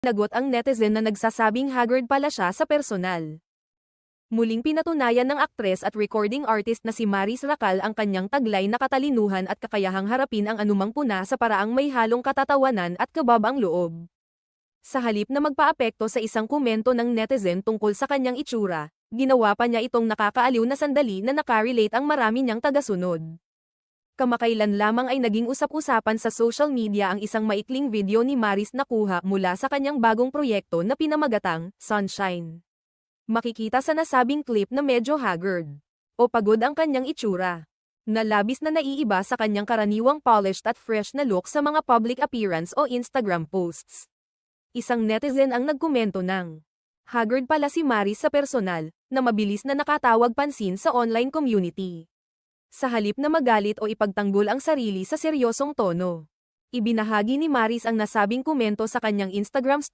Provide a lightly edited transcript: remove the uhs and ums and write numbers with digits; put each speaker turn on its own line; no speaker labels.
Nagot ang netizen na nagsasabing haggard pala siya sa personal. Muling pinatunayan ng aktres at recording artist na si Maris Racal ang kanyang taglay na katalinuhan at kakayahang harapin ang anumang puna sa paraang may halong katatawanan at kababang loob. Sa halip na magpaapekto sa isang komento ng netizen tungkol sa kanyang itsura, ginawa pa niya itong nakakaaliw na sandali na nakarelate ang marami niyang tagasunod. Kamakailan lamang ay naging usap-usapan sa social media ang isang maikling video ni Maris na kuha mula sa kanyang bagong proyekto na pinamagatang Sunshine. Makikita sa nasabing clip na medyo haggard o pagod ang kanyang itsura, na labis na naiiba sa kanyang karaniwang polished at fresh na look sa mga public appearance o Instagram posts. Isang netizen ang nagkomento ng haggard pala si Maris sa personal, na mabilis na nakatawag pansin sa online community. Sa halip na magalit o ipagtanggol ang sarili sa seryosong tono, ibinahagi ni Maris ang nasabing komento sa kanyang Instagram story.